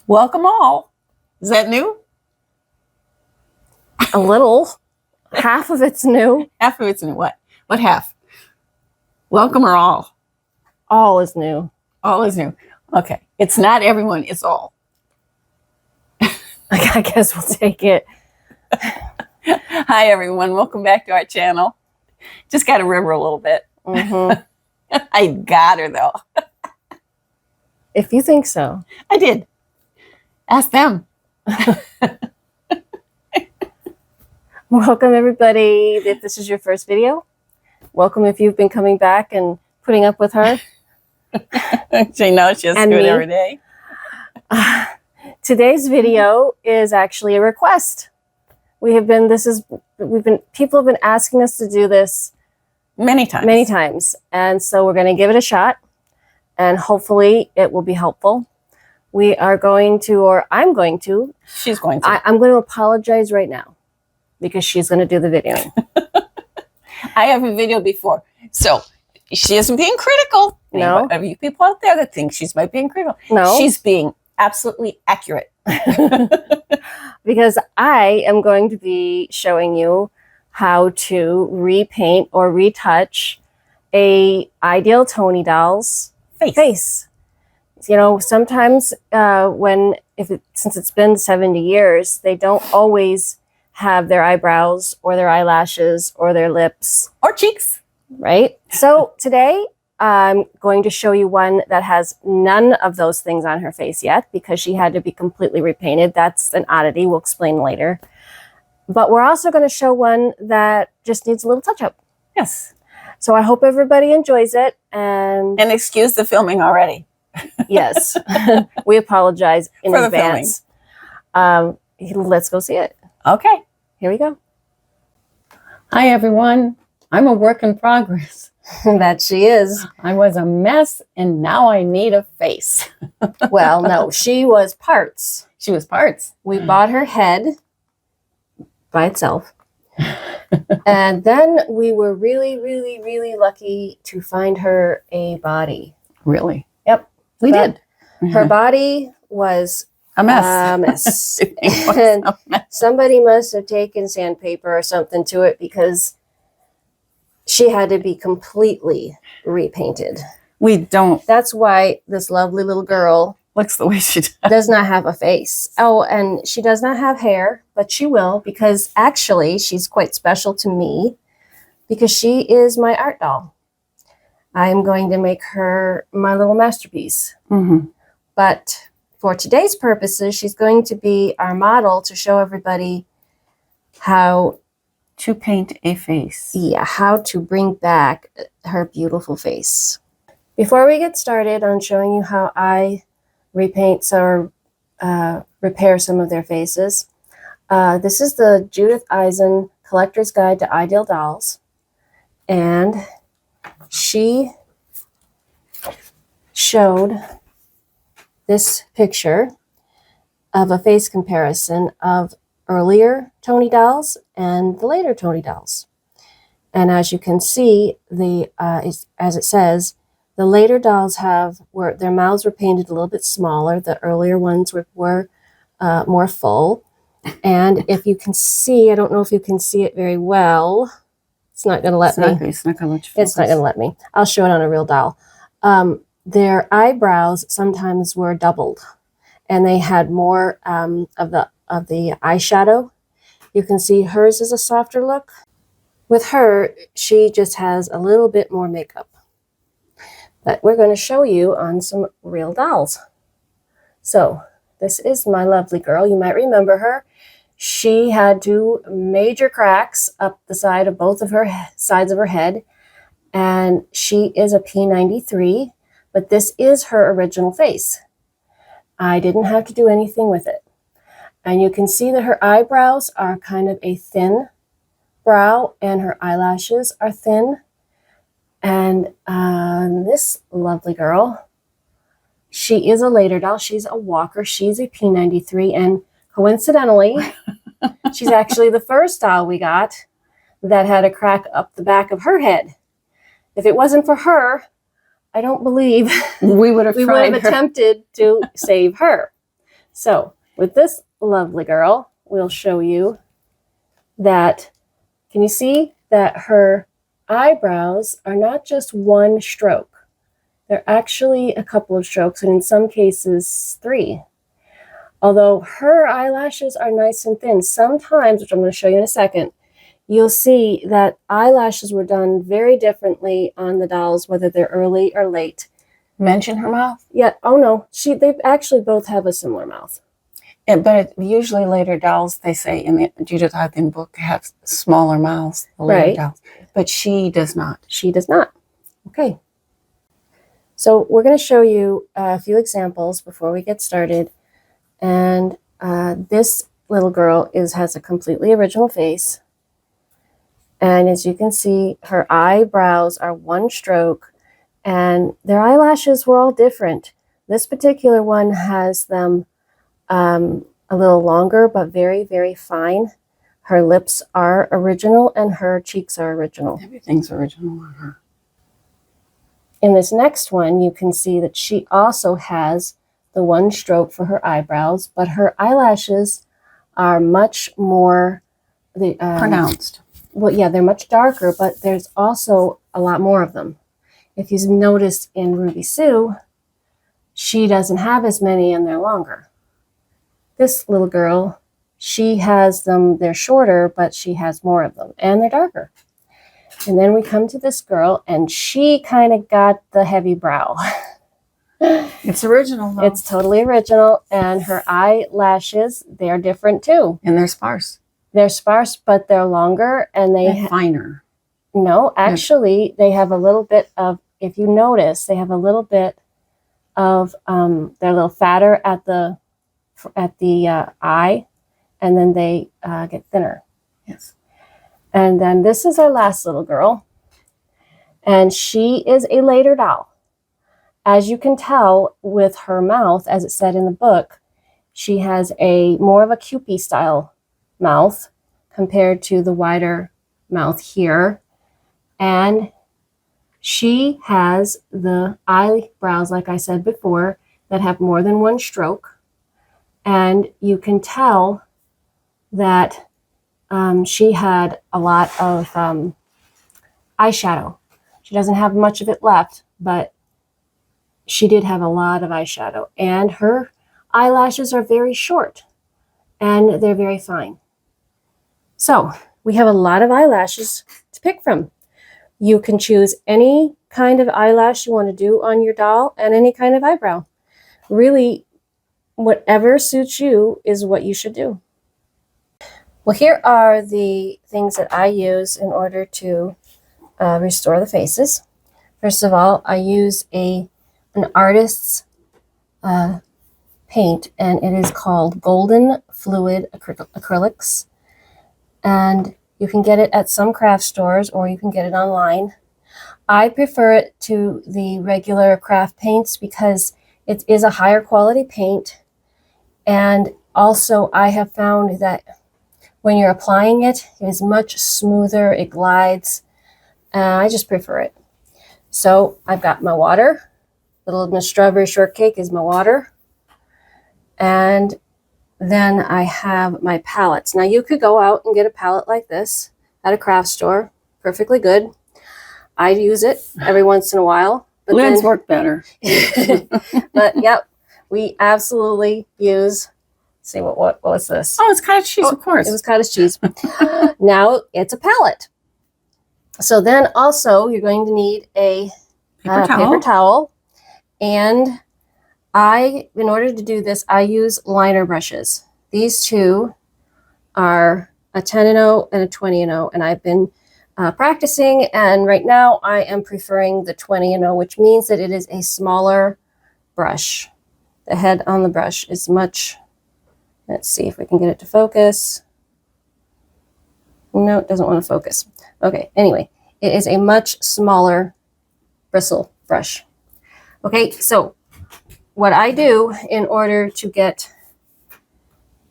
Welcome all. Is that new? A little. Half of it's new. Half of it's new. What? What half? Welcome or all? All is new. All is new. Okay. It's not everyone. It's all. I guess we'll take it. Hi, everyone. Welcome back to our channel. Just got to river a little bit. Mm-hmm. I got her, though. If you think so. I did. Ask them. Welcome, everybody. If this is your first video, welcome if you've been coming back and putting up with her. She knows she has to do it every day. Today's video is actually a request. People have been asking us to do this many times. And so we're going to give it a shot and hopefully it will be helpful. We are going to, or I'm going to. She's going to. I'm going to apologize right now because she's going to do the videoing. I haven't videoed before. So she isn't being critical. No. Of you people out there that think she's might being critical. No. She's being absolutely accurate. Because I am going to be showing you how to repaint or retouch a Ideal Toni doll's face. You know, sometimes since it's been 70 years, they don't always have their eyebrows or their eyelashes or their lips. Or cheeks. Right? So today I'm going to show you one that has none of those things on her face yet because she had to be completely repainted. That's an oddity. We'll explain later. But we're also going to show one that just needs a little touch up. Yes. So I hope everybody enjoys it. And excuse the filming already. Yes. We apologize in advance. Let's go see it. Okay. Here we go. Hi, everyone. I'm a work in progress. That she is. I was a mess, and now I need a face. Well, no, she was parts. She was parts. We bought her head by itself. And then we were really, really, really lucky to find her a body. Really? Yep. We did. Her body was a mess. A mess. And somebody must have taken sandpaper or something to it because she had to be completely repainted. That's why this lovely little girl looks the way she does not have a face. Oh, and she does not have hair, but she will because actually she's quite special to me because she is my art doll. I'm going to make her my little masterpiece. Mm-hmm. But for today's purposes, she's going to be our model to show everybody how to paint a face. Yeah, how to bring back her beautiful face. Before we get started on showing you how I repaint or repair some of their faces, this is the Judith Eisen Collector's Guide to Ideal Dolls. And she showed this picture of a face comparison of earlier Toni dolls and the later Toni dolls. And as you can see, as it says, the later dolls their mouths were painted a little bit smaller. The earlier ones were more full. And if you can see, I don't know if you can see it very well. It's not going to let me. It's not going to let you focus. It's not going to let me. I'll show it on a real doll. Their eyebrows sometimes were doubled, and they had more of the eyeshadow. You can see hers is a softer look. With her, she just has a little bit more makeup. But we're going to show you on some real dolls. So this is my lovely girl. You might remember her. She had two major cracks up the side of both of her sides of her head. And she is a P93, but this is her original face. I didn't have to do anything with it. And you can see that her eyebrows are kind of a thin brow and her eyelashes are thin. And this lovely girl, she is a later doll. She's a walker. She's a P93. And coincidentally, she's actually the first doll we got that had a crack up the back of her head. If it wasn't for her, I don't believe we would have attempted to save her. So with this lovely girl, we'll show you that, can you see that her eyebrows are not just one stroke? They're actually a couple of strokes, and in some cases 3. Although her eyelashes are nice and thin, sometimes, which I'm going to show you in a second, you'll see that eyelashes were done very differently on the dolls, whether they're early or late. Mention her mouth? Yeah. Oh no, they actually both have a similar mouth. But usually later dolls, they say in the Judith Ogden book, have smaller mouths. The later Right. dolls. But she does not. She does not. Okay. So we're going to show you a few examples before we get started. And this little girl has a completely original face. And as you can see, her eyebrows are one stroke, and their eyelashes were all different. This particular one has them a little longer, but very, very fine. Her lips are original, and her cheeks are original. Everything's original on her. In this next one, you can see that she also has the one stroke for her eyebrows, but her eyelashes are much more Pronounced. Well, yeah, they're much darker, but there's also a lot more of them. If you've noticed in Ruby Sue, she doesn't have as many and they're longer. This little girl, she has them, they're shorter, but she has more of them and they're darker. And then we come to this girl and she kind of got the heavy brow. It's original, though. It's totally original. And her eyelashes, they're different too. And they're sparse. They're sparse, but they're longer and they're finer. No, actually, they have a little bit of, if you notice, they have a little bit of, they're a little fatter at the eye, and then they get thinner. Yes. And then this is our last little girl, and she is a later doll. As you can tell with her mouth, as it said in the book, she has more of a Cupid style mouth compared to the wider mouth here. And she has the eyebrows, like I said before, that have more than one stroke. And you can tell that she had a lot of eyeshadow. She doesn't have much of it left, but she did have a lot of eyeshadow. And her eyelashes are very short and they're very fine. So we have a lot of eyelashes to pick from. You can choose any kind of eyelash you want to do on your doll and any kind of eyebrow. Really, whatever suits you is what you should do. Well, here are the things that I use in order to restore the faces. First of all, I use an artist's paint, and it is called Golden Fluid Acrylics. And you can get it at some craft stores or you can get it online. I prefer it to the regular craft paints because it is a higher quality paint. And also I have found that when you're applying it, it is much smoother, it glides. I just prefer it. So I've got my water. Little Miss Strawberry Shortcake is my water. And then I have my palettes. Now you could go out and get a palette like this at a craft store. Perfectly good. I use it every once in a while. But Lids work better. But yep, we absolutely use, see what was this? Oh, it's cottage cheese, of course. It was cottage cheese. Now it's a palette. So then also you're going to need a paper towel. And in order to do this, I use liner brushes. These two are a 10-0 and a 20-0, and I've been practicing, and right now I am preferring the 20-0, which means that it is a smaller brush. The head on the brush is much, let's see if we can get it to focus. No, it doesn't want to focus. Okay, anyway, it is a much smaller bristle brush. Okay, so what I do in order to get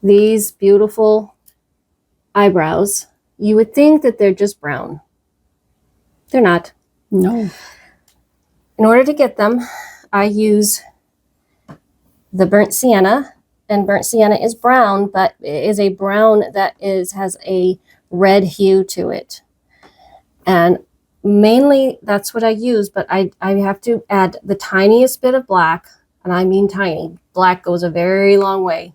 these beautiful eyebrows, you would think that they're just brown. They're not. No. In order to get them, I use the burnt sienna and burnt sienna is brown, but it is a brown that has a red hue to it. And mainly that's what I use, but I have to add the tiniest bit of black, and I mean tiny. Black goes a very long way.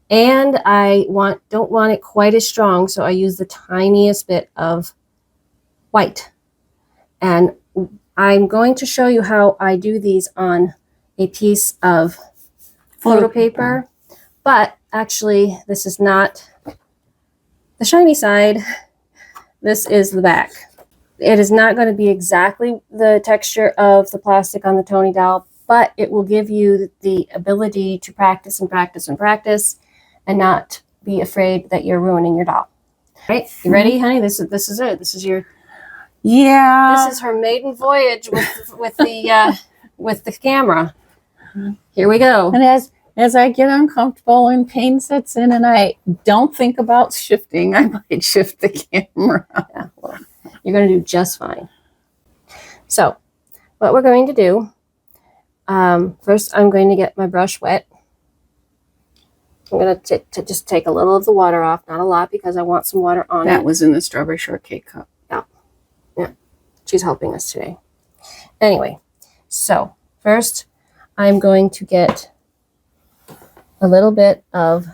And I don't want it quite as strong, so I use the tiniest bit of white. And I'm going to show you how I do these on a piece of photo paper. But actually, this is not the shiny side. This is the back. It is not going to be exactly the texture of the plastic on the Toni doll, but it will give you the ability to practice and practice and practice and not be afraid that you're ruining your doll. All right, you ready, honey? This is it. This is your This is her maiden voyage with the camera. Here we go. And as I get uncomfortable and pain sets in and I don't think about shifting, I might shift the camera. Yeah, well, you're going to do just fine. So what we're going to do, first I'm going to get my brush wet. I'm going to just take a little of the water off, not a lot because I want some water on it. That was in the strawberry shortcake cup. Yeah, she's helping us today. Anyway, so first I'm going to get a little bit of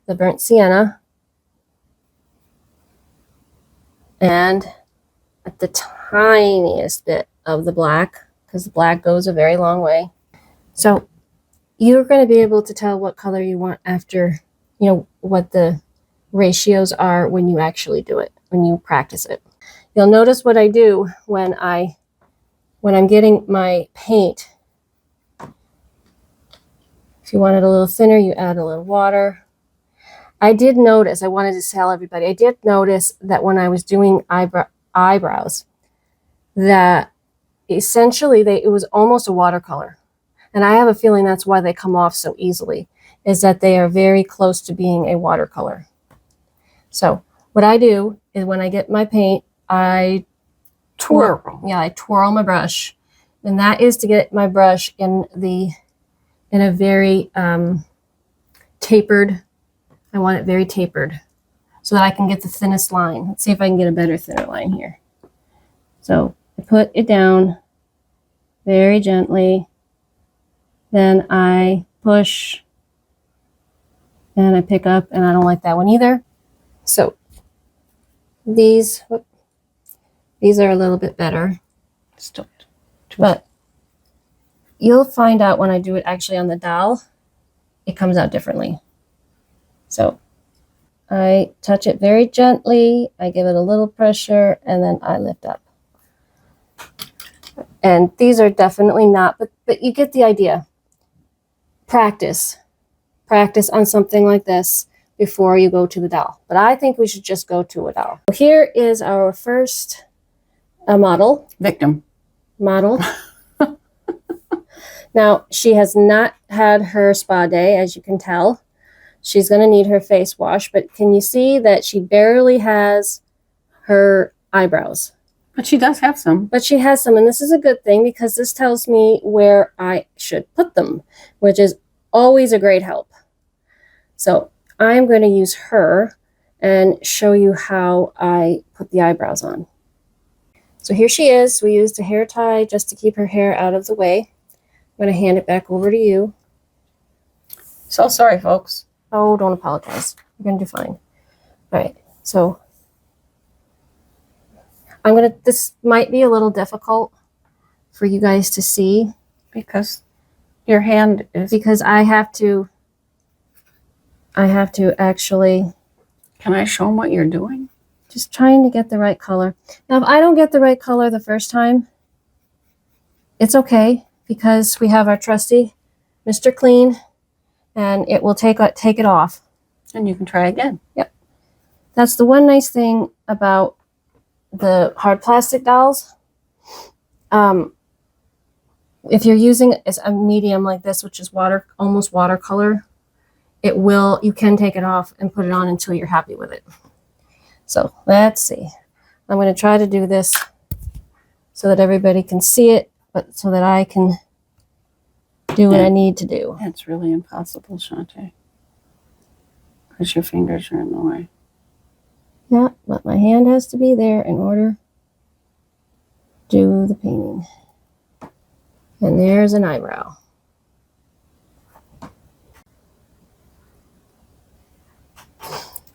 the burnt sienna and the tiniest bit of the black, because the black goes a very long way. So you're going to be able to tell what color you want after, you know, what the ratios are when you actually do it, when you practice it. You'll notice what I do when I'm getting my paint. If you want it a little thinner, you add a little water. I did notice, I wanted to tell everybody, I did notice that when I was doing eyebrows, that essentially it was almost a watercolor. And I have a feeling that's why they come off so easily, is that they are very close to being a watercolor. So what I do is when I get my paint, I twirl. Yeah, I twirl my brush. And that is to get my brush in a very tapered, I want it very tapered so that I can get the thinnest line. Let's see if I can get a better thinner line here. So I put it down very gently. Then I push and I pick up, and I don't like that one either. So these are a little bit better. Still, but you'll find out when I do it actually on the doll, it comes out differently. So I touch it very gently, I give it a little pressure, and then I lift up. And these are definitely not, but you get the idea. Practice on something like this before you go to the doll. But I think we should just go to a doll. Here is our first victim model. Now, she has not had her spa day, as you can tell. She's going to need her face wash, but can you see that she barely has her eyebrows? But she does have some. But she has some, and this is a good thing because this tells me where I should put them, which is always a great help. So I'm going to use her and show you how I put the eyebrows on. So here she is. We used a hair tie just to keep her hair out of the way. I'm going to hand it back over to you. So sorry, folks. Oh, don't apologize. You're going to do fine. All right. So this might be a little difficult for you guys to see. Because your hand is... Because I have to actually... Can I show them what you're doing? Just trying to get the right color. Now, if I don't get the right color the first time, it's okay, because we have our trusty Mr. Clean, and it will take it off. And you can try again. Yep. That's the one nice thing about the hard plastic dolls. If you're using a medium like this, which is almost watercolor, you can take it off and put it on until you're happy with it. So let's see. I'm going to try to do this so that everybody can see it, but so that I can do what I need to do. That's really impossible, Shantae. Because your fingers are in the way. Yeah, but my hand has to be there in order to do the painting. And there's an eyebrow.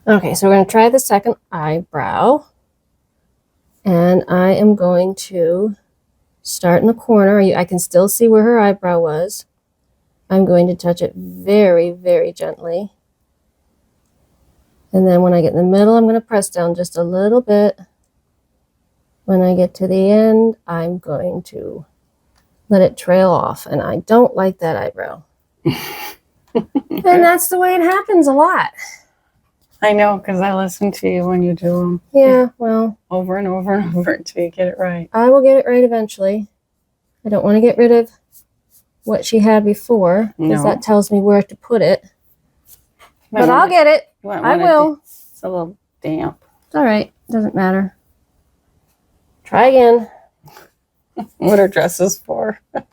Okay, so we're going to try the second eyebrow. And I am going to start in the corner. I can still see where her eyebrow was. I'm going to touch it very, very gently. And then when I get in the middle, I'm going to press down just a little bit. When I get to the end, I'm going to let it trail off. And I don't like that eyebrow. And that's the way it happens a lot. I know, because I listen to you when you do them. Yeah, well. Over and over and over until you get it right. I will get it right eventually. I don't want to get rid of what she had before, because that tells me where to put it. But I'll get it. I will. It's a little damp. It's all right. Doesn't matter. Try again. What are dresses for? All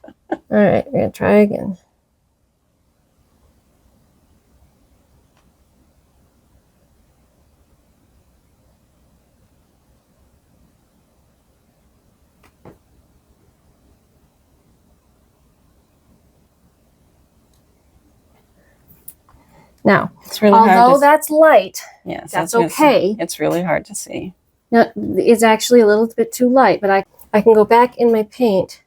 right, we're going to try again. Now, it's really although that's light, yes, that's okay. It's really hard to see. Now, it's actually a little bit too light, but I can go back in my paint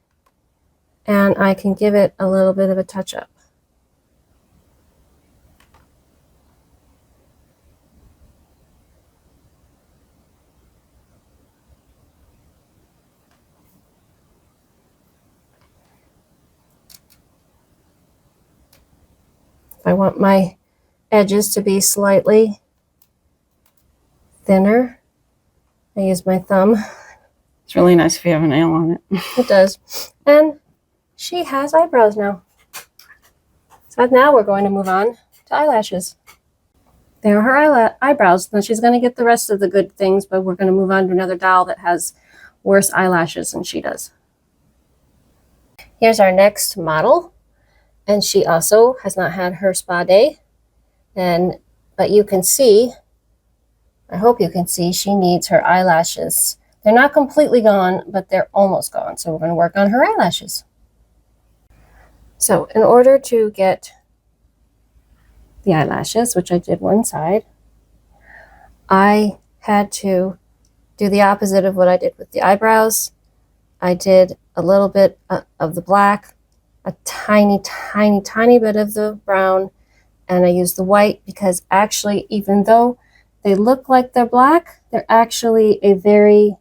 and I can give it a little bit of a touch-up. If I want my edges to be slightly thinner, I use my thumb. It's really nice if you have a nail on it. It does. And she has eyebrows now. So now we're going to move on to eyelashes. There are her eyebrows. Now she's going to get the rest of the good things, but we're going to move on to another doll that has worse eyelashes than she does. Here's our next model. And she also has not had her spa day. But you can see, I hope you can see, she needs her eyelashes. They're not completely gone, but they're almost gone. So we're going to work on her eyelashes. So in order to get the eyelashes, which I did one side, I had to do the opposite of what I did with the eyebrows. I did a little bit of the black, a tiny, tiny, tiny bit of the brown, and I used the white because actually, even though they look like they're black, they're actually they're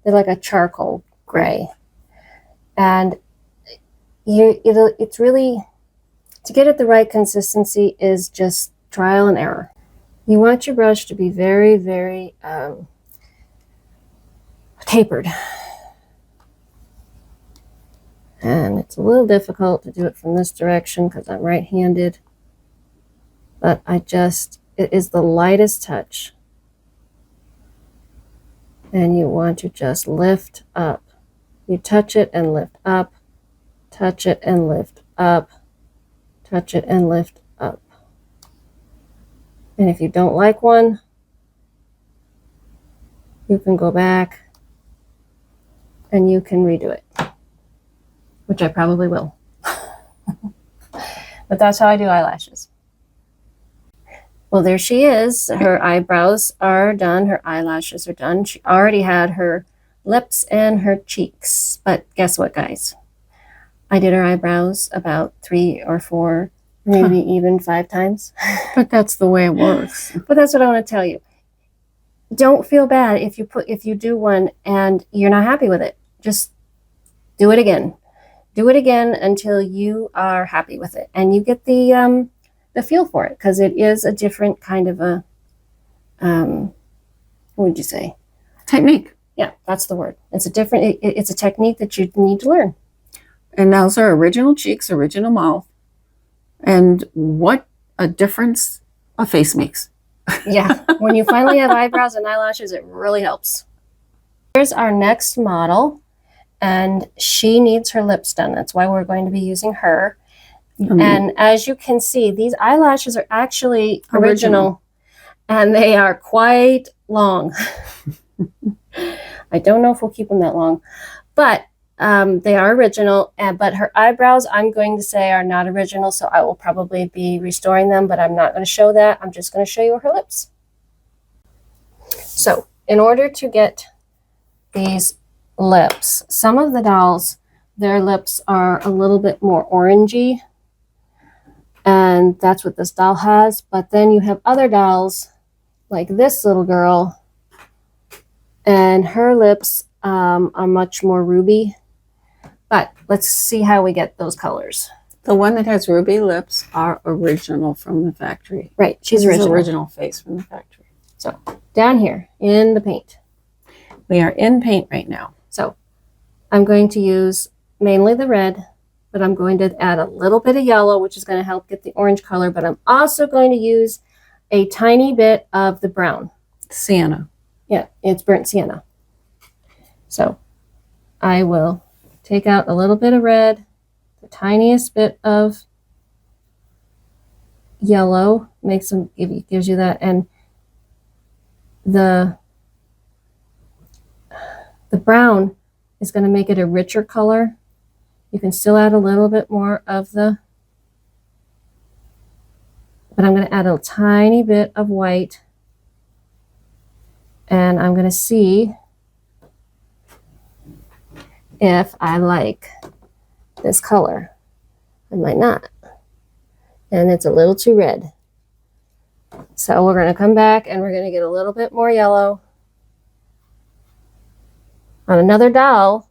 like a charcoal gray. And it's really, to get it the right consistency is just trial and error. You want your brush to be very, very tapered. And it's a little difficult to do it from this direction because I'm right-handed. But it is the lightest touch. And you want to just lift up. You touch it and lift up. Touch it and lift up. Touch it and lift up. And if you don't like one, you can go back and you can redo it. Which I probably will. But that's how I do eyelashes. Well, there she is. Her eyebrows are done. Her eyelashes are done. She already had her lips and her cheeks. But guess what, guys? I did her eyebrows about 3 or 4, maybe even 5 times. But that's the way it works. But that's what I want to tell you. Don't feel bad if you do one and you're not happy with it. Just do it again. Do it again until you are happy with it and you get the feel for it, because it is a different kind of a what would you say? Technique. Yeah, that's the word. It's a technique that you need to learn. And those are original cheeks, original mouth, and what a difference a face makes. Yeah, when you finally have eyebrows and eyelashes, it really helps. Here's our next model. And she needs her lips done. That's why we're going to be using her. And as you can see, these eyelashes are actually original. and they are quite long. I don't know if we'll keep them that long, but they are original. But her eyebrows, I'm going to say, are not original, so I will probably be restoring them, but I'm not going to show that. I'm just going to show you her lips. So in order to get these lips, some of the dolls, their lips are a little bit more orangey, and that's what this doll has. But then you have other dolls like this little girl, and her lips are much more ruby. But let's see how we get those colors. The one that has ruby lips are original from the factory. Right, she's original face from the factory. So down here in the paint. We are in paint right now. So I'm going to use mainly the red, but I'm going to add a little bit of yellow, which is going to help get the orange color. But I'm also going to use a tiny bit of the brown. Sienna. Yeah, it's burnt sienna. So I will take out a little bit of red, the tiniest bit of yellow, gives you that, and the brown is going to make it a richer color. You can still add a little bit more of but I'm going to add a tiny bit of white, and I'm going to see if I like this color. I might not, and it's a little too red. So we're going to come back and we're going to get a little bit more yellow on another doll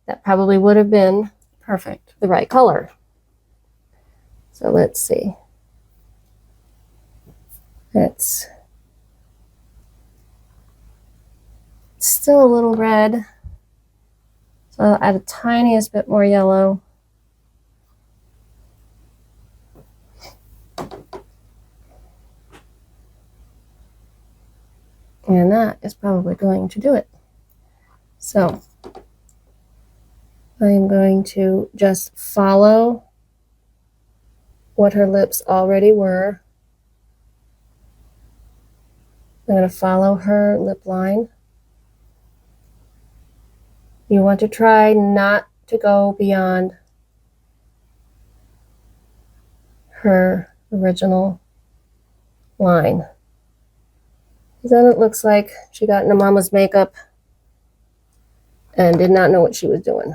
that probably would have been perfect, the right color. So let's see. It's still a little red, so I'll add a tiniest bit more yellow. And that is probably going to do it. So I'm going to just follow what her lips already were. I'm going to follow her lip line. You want to try not to go beyond her original line. Then it looks like she got into Mama's makeup and did not know what she was doing.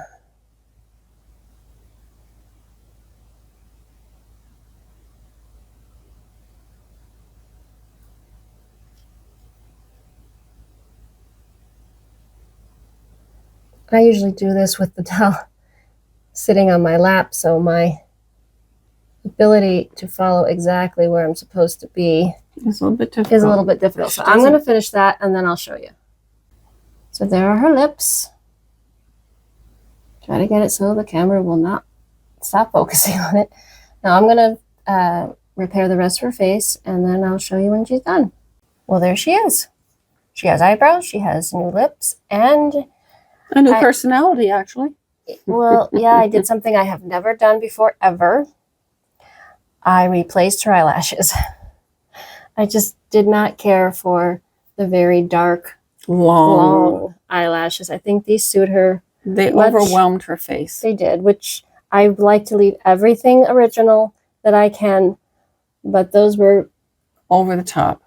I usually do this with the doll sitting on my lap, so my ability to follow exactly where I'm supposed to be is a little bit difficult. So I'm going to finish that and then I'll show you. So there are her lips. Try to get it so the camera will not stop focusing on it. Now I'm going to repair the rest of her face, and then I'll show you when she's done. Well, there she is. She has eyebrows, she has new lips, and a new personality, actually. Well, yeah, I did something I have never done before, ever. I replaced her eyelashes. I just did not care for the very dark, long eyelashes. I think these suit her. They overwhelmed her face. They did, which I like to leave everything original that I can, but those were over the top.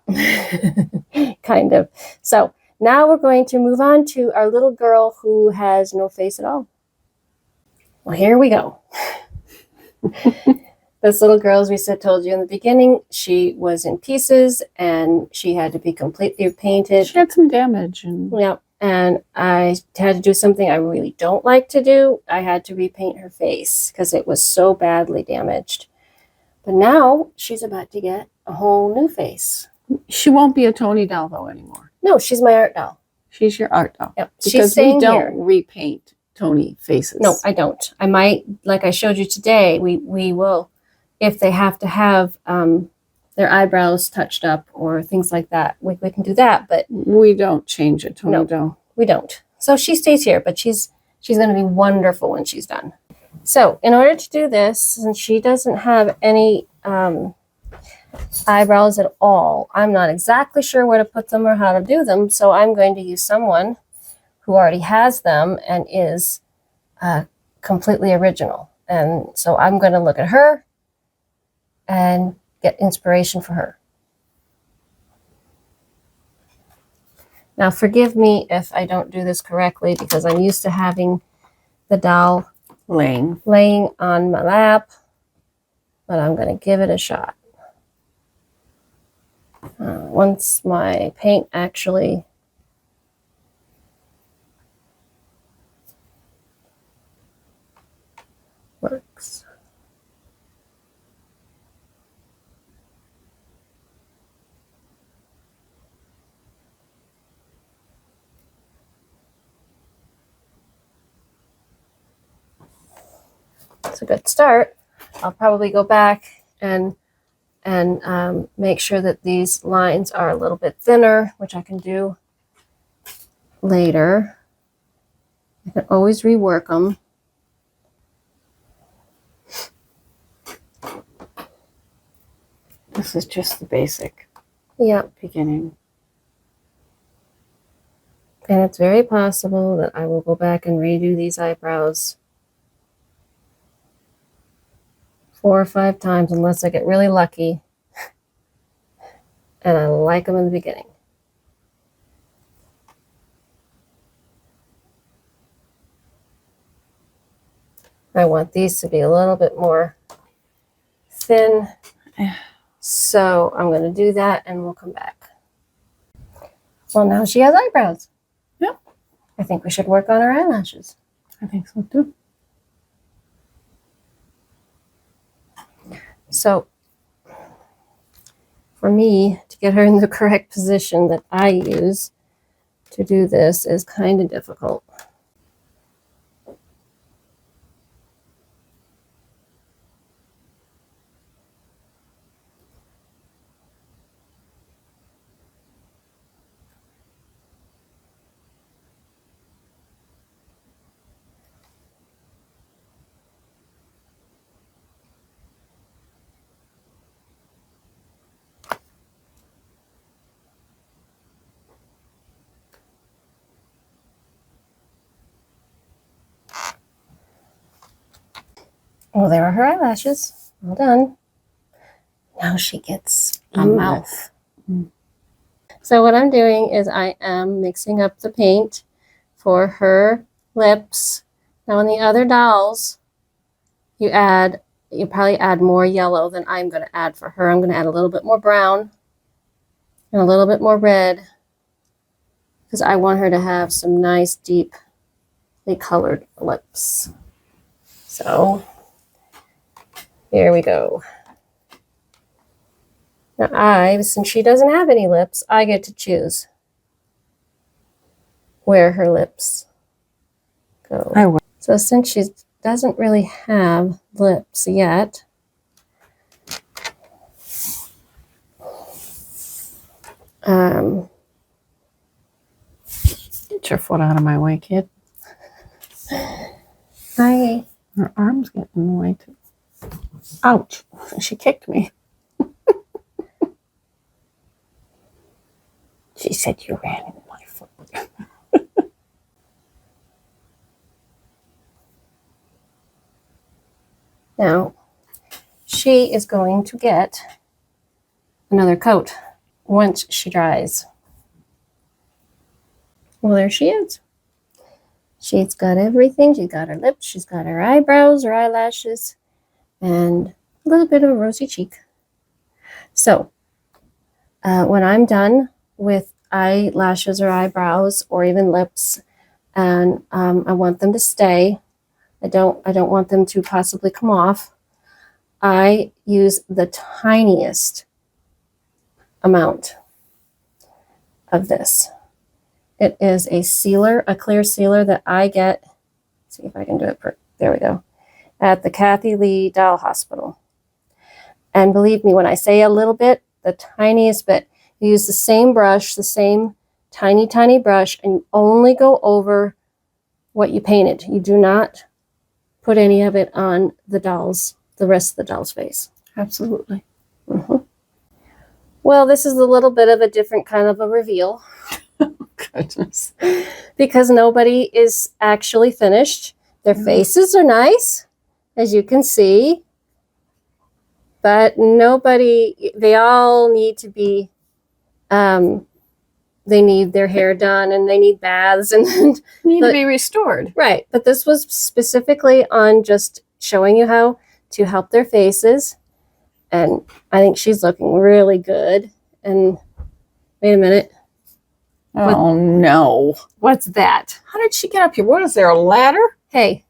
Kind of. So now we're going to move on to our little girl who has no face at all. Well, here we go. This little girl, as we told you in the beginning, she was in pieces and she had to be completely painted. She had some damage. Yeah, and I had to do something I really don't like to do. I had to repaint her face because it was so badly damaged. But now she's about to get a whole new face. She won't be a Toni doll, though, anymore. No, she's my art doll. She's your art doll. Yep. Because we don't repaint Toni faces. No, I don't. I might, like I showed you today, we will, if they have to have their eyebrows touched up or things like that, we can do that. But we don't change a Toni doll. We don't. So she stays here, but she's going to be wonderful when she's done. So in order to do this, since she doesn't have any eyebrows at all. I'm not exactly sure where to put them or how to do them, so I'm going to use someone who already has them and is completely original. And so I'm going to look at her and get inspiration for her. Now, forgive me if I don't do this correctly because I'm used to having the doll laying on my lap, but I'm going to give it a shot. Once my paint actually works. It's a good start. I'll probably go back and make sure that these lines are a little bit thinner, which I can do later. I can always rework them. This is just the basic beginning. And it's very possible that I will go back and redo these eyebrows 4 or 5 times unless I get really lucky and I like them in the beginning. I want these to be a little bit more thin. So I'm going to do that and we'll come back. Well, now she has eyebrows. Yep. I think we should work on her eyelashes. I think so too. So for me to get her in the correct position that I use to do this is kind of difficult. Well, there are her eyelashes. Well done. Now she gets a mouth. So what I'm doing is I am mixing up the paint for her lips. Now on the other dolls, you probably add more yellow than I'm going to add for her. I'm going to add a little bit more brown and a little bit more red because I want her to have some nice deeply colored lips. So here we go. Now since she doesn't have any lips, I get to choose where her lips go. So since she doesn't really have lips yet, get your foot out of my way, kid. Her arm's getting in the way too. Ouch. She kicked me. She said you ran in my foot. Now, she is going to get another coat once she dries. Well, there she is. She's got everything. She's got her lips. She's got her eyebrows, her eyelashes, and a little bit of a rosy cheek. So, when I'm done with eyelashes or eyebrows or even lips, and I want them to stay, I don't want them to possibly come off, I use the tiniest amount of this. It is a sealer, a clear sealer that I get, see if I can do it, there we go, at the Kathy Lee Doll Hospital. And believe me, when I say a little bit, the tiniest bit, you use the same brush, the same tiny, tiny brush, and you only go over what you painted. You do not put any of it on the rest of the doll's face. Absolutely. Well, this is a little bit of a different kind of a reveal. Goodness. Because nobody is actually finished. Their faces are nice, as you can see. But nobody, they all need to be, they need their hair done and they need baths and need to be restored. Right. But this was specifically on just showing you how to help their faces. And I think she's looking really good. And wait a minute. Oh, no. What's that? How did she get up here? What is there, a ladder? Hey,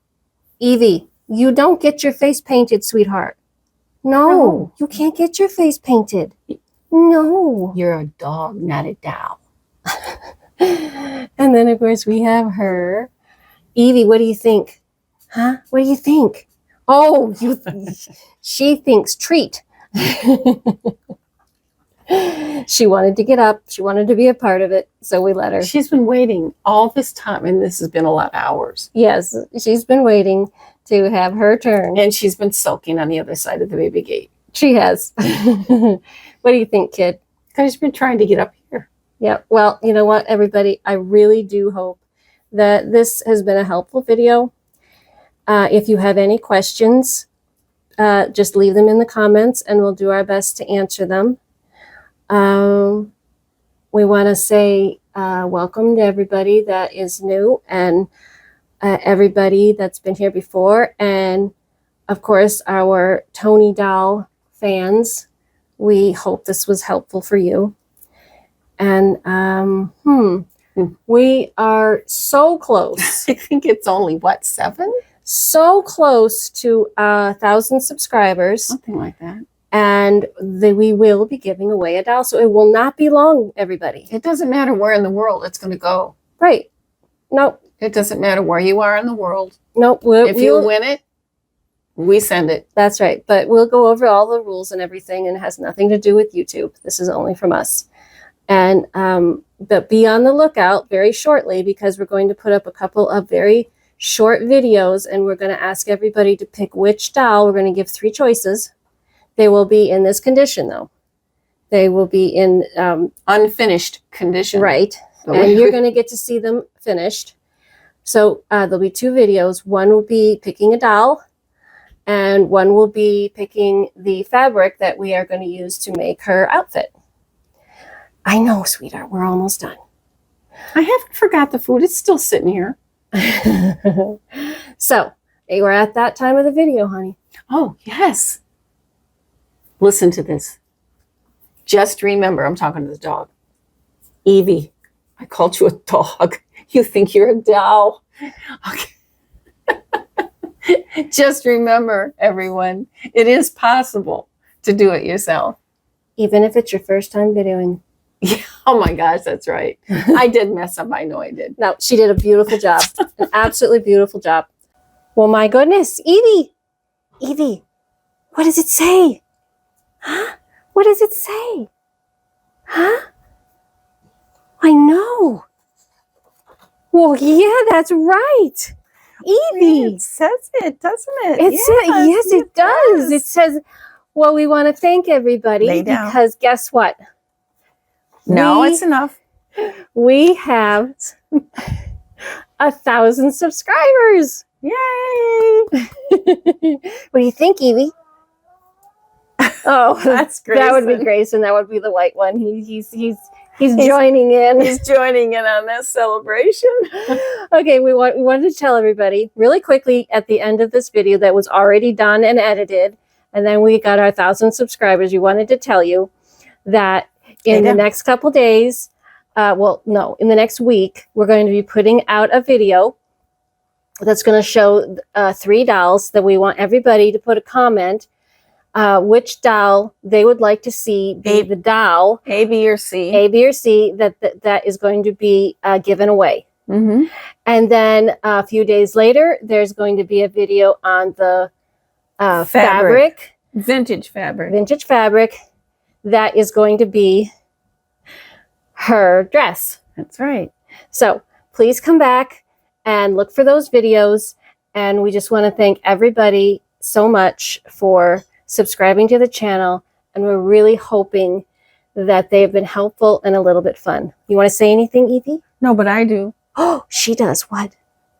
Evie, you don't get your face painted, sweetheart. No, you can't get your face painted. No. You're a dog, not a doll. And then, of course, we have her. Evie, what do you think? Huh? What do you think? Oh, she thinks treat. She wanted to get up. She wanted to be a part of it, so we let her. She's been waiting all this time, and this has been a lot of hours. Yes, she's been waiting to have her turn. And she's been sulking on the other side of the baby gate. She has. What do you think, kid? Because she's been trying to get up here. Yeah, well, you know what, everybody? I really do hope that this has been a helpful video. If you have any questions, just leave them in the comments, and we'll do our best to answer them. We want to say welcome to everybody that is new and everybody that's been here before. And, of course, our Toni doll fans. We hope this was helpful for you. And we are so close. I think it's only, what, 7? So close to 1,000 subscribers. Something like that. And we will be giving away a doll. So it will not be long, everybody. It doesn't matter where in the world it's going to go. Right. Nope. It doesn't matter where you are in the world. Nope. If you win it, we send it. That's right. But we'll go over all the rules and everything, and it has nothing to do with YouTube. This is only from us. And but be on the lookout very shortly, because we're going to put up a couple of very short videos, and we're going to ask everybody to pick which doll. We're going to give 3 choices. They will be in this condition, though. They will be in unfinished condition. Right. And you're going to get to see them finished. So there'll be 2 videos. One will be picking a doll, and one will be picking the fabric that we are going to use to make her outfit. I know, sweetheart, we're almost done. I haven't forgot the food. It's still sitting here. So, we're at that time of the video, honey. Oh, yes. Listen to this. Just remember, I'm talking to the dog. Evie, I called you a dog. You think you're a doll. Okay. Just remember, everyone, it is possible to do it yourself. Even if it's your first time videoing. Yeah. Oh my gosh, that's right. I did mess up. I know I did. No, she did a beautiful job. An absolutely beautiful job. Well, my goodness. Evie. Evie, what does it say? Huh? What does it say? Huh? I know. Well, yeah, that's right. Evie. It says it, doesn't it? Yes, it does. It says, well, we want to thank everybody because guess what? No, it's enough. We have 1,000 subscribers. Yay! What do you think, Evie? Oh, that's great. That would be Grayson. That would be the white one. He's joining in. He's joining in on this celebration. Okay, we wanted to tell everybody really quickly at the end of this video that was already done and edited, and then we got our 1,000 subscribers. We wanted to tell you that in the next couple days, in the next week, we're going to be putting out a video that's going to show 3 dolls that we want everybody to put a comment which doll they would like to see be the doll A, B, or C that is going to be given away. Mm-hmm. And then a few days later, there's going to be a video on the fabric, vintage fabric that is going to be her dress. That's right. So please come back and look for those videos. And we just want to thank everybody so much for subscribing to the channel. And we're really hoping that they have been helpful and a little bit fun. You want to say anything, Evie? No, but I do. Oh, she does. What?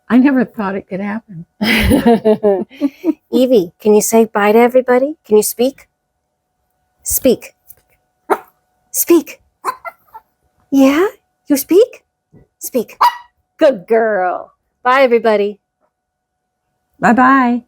I never thought it could happen. Evie, can you say bye to everybody? Can you speak? Speak. Speak. Yeah? You speak? Speak. Good girl. Bye, everybody. Bye-bye.